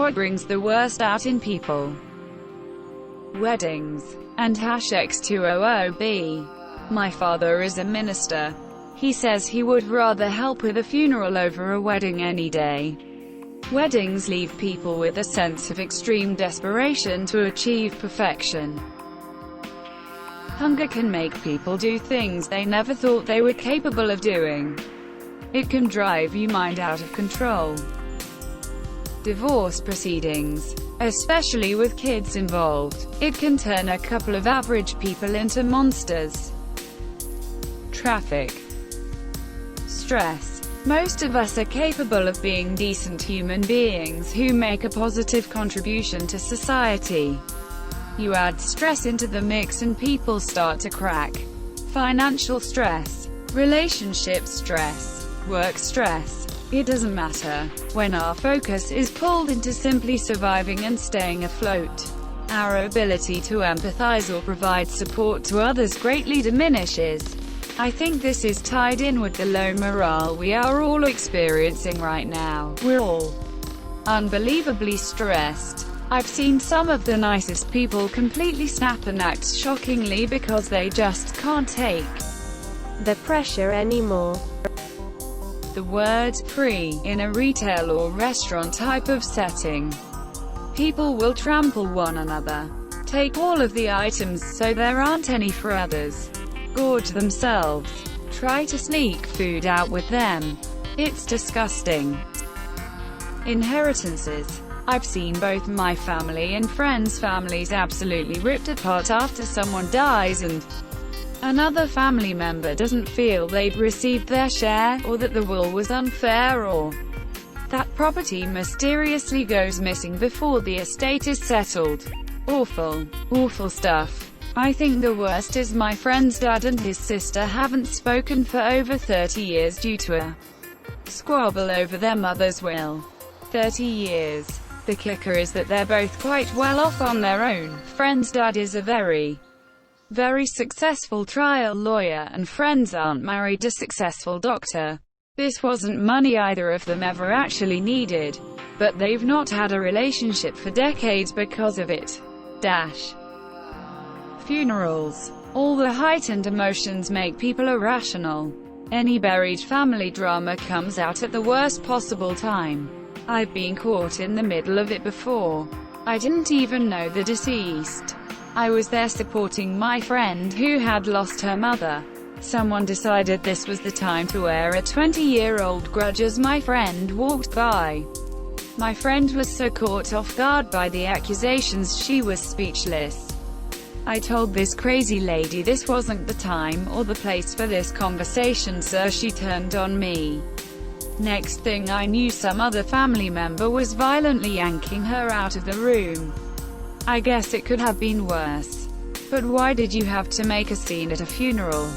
what brings the worst out in people. Weddings. And #X200B. My father is a minister. He says he would rather help with a funeral over a wedding any day. Weddings leave people with a sense of extreme desperation to achieve perfection. Hunger can make people do things they never thought they were capable of doing. It can drive your mind out of control. Divorce proceedings. Especially with kids involved, it can turn a couple of average people into monsters. Traffic. Stress. Most of us are capable of being decent human beings who make a positive contribution to society. You add stress into the mix and people start to crack. Financial stress, relationship stress, work stress. It doesn't matter. When our focus is pulled into simply surviving and staying afloat, our ability to empathize or provide support to others greatly diminishes. I think this is tied in with the low morale we are all experiencing right now. We're all unbelievably stressed. I've seen some of the nicest people completely snap and act shockingly because they just can't take the pressure anymore. The word free in a retail or restaurant type of setting. People will trample one another, take all of the items so there aren't any for others, gorge themselves, try to sneak food out with them. It's disgusting. Inheritances. I've seen both my family and friends' families absolutely ripped apart after someone dies and another family member doesn't feel they've received their share, or that the will was unfair, or that property mysteriously goes missing before the estate is settled. Awful. Awful stuff. I think the worst is my friend's dad and his sister haven't spoken for over 30 years due to a squabble over their mother's will. 30 years. The kicker is that they're both quite well off on their own. Friend's dad is a very successful trial lawyer, and friends aren't married a successful doctor. This wasn't money either of them ever actually needed, but they've not had a relationship for decades because of it. Funerals. All the heightened emotions make people irrational. Any buried family drama comes out at the worst possible time. I've been caught in the middle of it before. I didn't even know the deceased. I was there supporting my friend who had lost her mother. Someone decided this was the time to air a 20-year-old grudge as my friend walked by. My friend was so caught off guard by the accusations she was speechless. I told this crazy lady this wasn't the time or the place for this conversation, so she turned on me. Next thing I knew, some other family member was violently yanking her out of the room. I guess it could have been worse. But why did you have to make a scene at a funeral?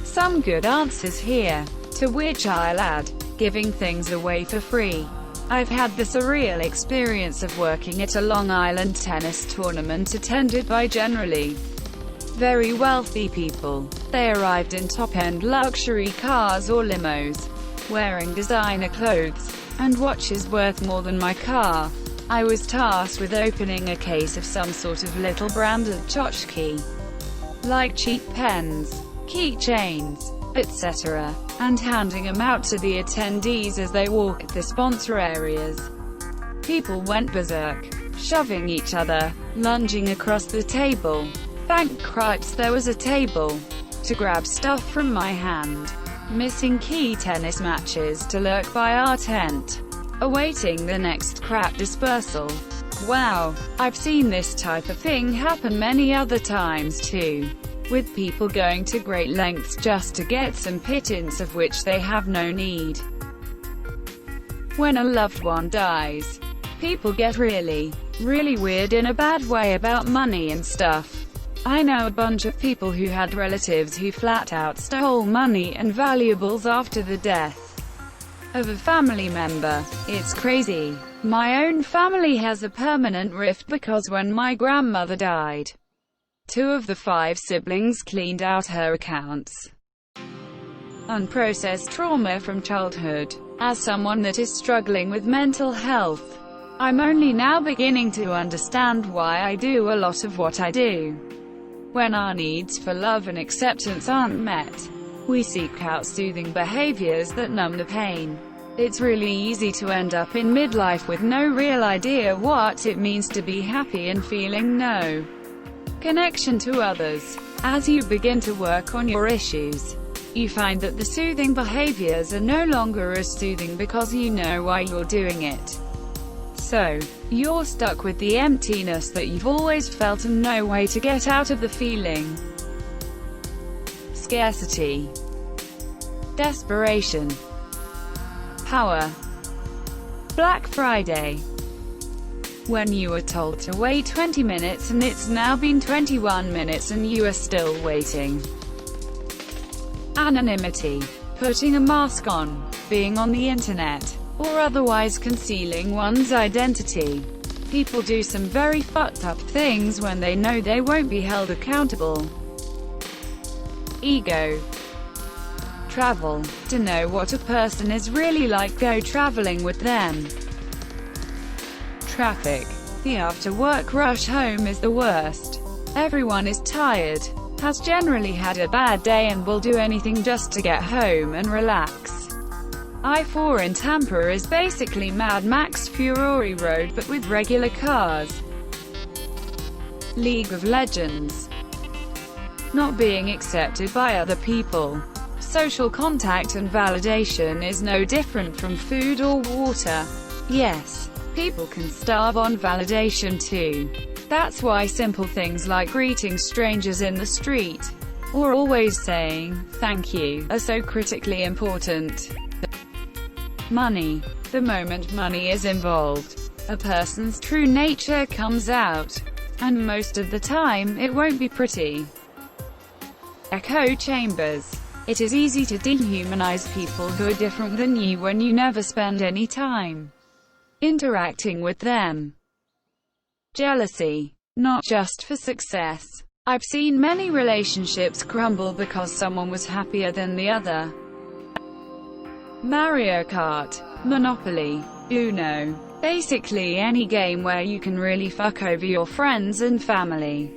Some good answers here. To which I'll add, giving things away for free. I've had the surreal experience of working at a Long Island tennis tournament attended by generally very wealthy people. They arrived in top-end luxury cars or limos, wearing designer clothes, and watches worth more than my car. I was tasked with opening a case of some sort of little branded tchotchke, like cheap pens, keychains, etc., and handing them out to the attendees as they walked the sponsor areas. People went berserk, shoving each other, lunging across the table. Thank cripes there was a table to grab stuff from my hand. Missing key tennis matches to lurk by our tent, awaiting the next crap dispersal. Wow, I've seen this type of thing happen many other times too, with people going to great lengths just to get some pittance of which they have no need. When a loved one dies, people get really weird in a bad way about money and stuff. I know a bunch of people who had relatives who flat out stole money and valuables after the death of a family member. It's crazy. My own family has a permanent rift because when my grandmother died, 2 of the 5 siblings cleaned out her accounts. Unprocessed trauma from childhood. As someone that is struggling with mental health, I'm only now beginning to understand why I do a lot of what I do. When our needs for love and acceptance aren't met, we seek out soothing behaviors that numb the pain. It's really easy to end up in midlife with no real idea what it means to be happy and feeling no connection to others. As you begin to work on your issues, you find that the soothing behaviors are no longer as soothing because you know why you're doing it. So, you're stuck with the emptiness that you've always felt and no way to get out of the feeling. Scarcity, desperation, power. Black Friday. When you were told to wait 20 minutes and it's now been 21 minutes and you are still waiting. Anonymity, putting a mask on, being on the internet, or otherwise concealing one's identity. People do some very fucked up things when they know they won't be held accountable. Ego. Travel. To know what a person is really like, go traveling with them. Traffic. The after-work rush home is the worst. Everyone is tired, has generally had a bad day and will do anything just to get home and relax. I-4 in Tampa is basically Mad Max Fury Road but with regular cars. League of Legends. Not being accepted by other people. Social contact and validation is no different from food or water. Yes, people can starve on validation too. That's why simple things like greeting strangers in the street, or always saying, thank you, are so critically important. Money. The moment money is involved, a person's true nature comes out. And most of the time, it won't be pretty. Echo chambers. It is easy to dehumanize people who are different than you when you never spend any time interacting with them. Jealousy. Not just for success. I've seen many relationships crumble because someone was happier than the other. Mario Kart, Monopoly, Uno. Basically any game where you can really fuck over your friends and family.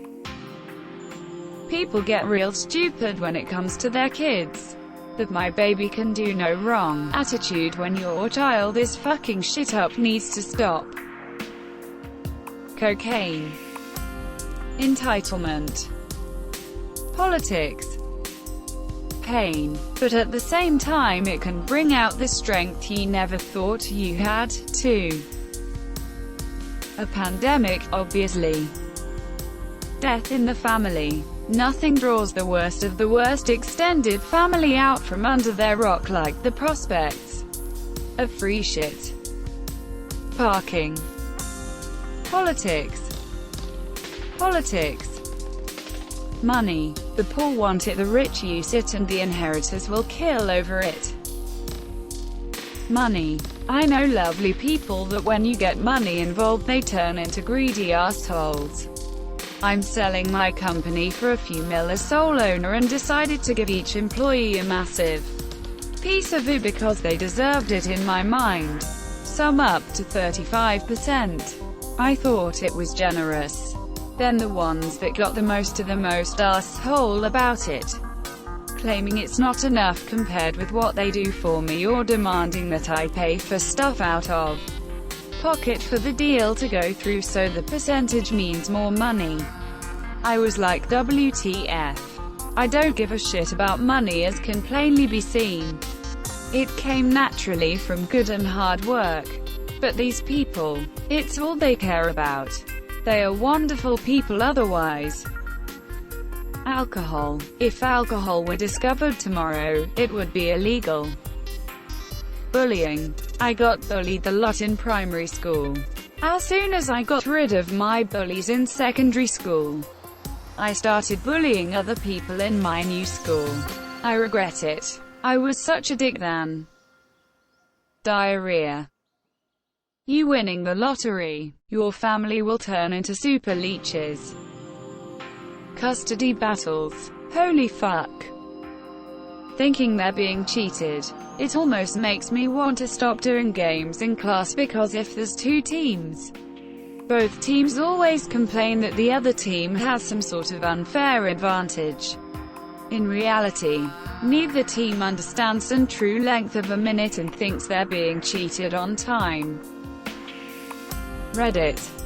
People get real stupid when it comes to their kids. That my baby can do no wrong attitude when your child is fucking shit up needs to stop. Cocaine. Entitlement. Politics. Pain. But at the same time it can bring out the strength you never thought you had, too. A pandemic, obviously. Death in the family. Nothing draws the worst of the worst extended family out from under their rock like the prospects of free shit. Parking. Politics. Politics. Money. The poor want it, the rich use it, and the inheritors will kill over it. Money. I know lovely people that when you get money involved they turn into greedy assholes. I'm selling my company for a few mil as sole owner and decided to give each employee a massive piece of it because they deserved it in my mind. Some up to 35%. I thought it was generous. Then the ones that got the most are the most asshole about it, claiming it's not enough compared with what they do for me or demanding that I pay for stuff out of pocket for the deal to go through so the percentage means more money. I was like, WTF. I don't give a shit about money as can plainly be seen. It came naturally from good and hard work. But these people, it's all they care about. They are wonderful people otherwise. Alcohol. If alcohol were discovered tomorrow, it would be illegal. Bullying. I got bullied a lot in primary school. As soon as I got rid of my bullies in secondary school, I started bullying other people in my new school. I regret it. I was such a dick then. Diarrhea. You winning the lottery, your family will turn into super leeches. Custody battles. Holy fuck. thinking they're being cheated. It almost makes me want to stop doing games in class because if there's two teams, both teams always complain that the other team has some sort of unfair advantage. In reality, neither team understands the true length of a minute and thinks they're being cheated on time. Reddit.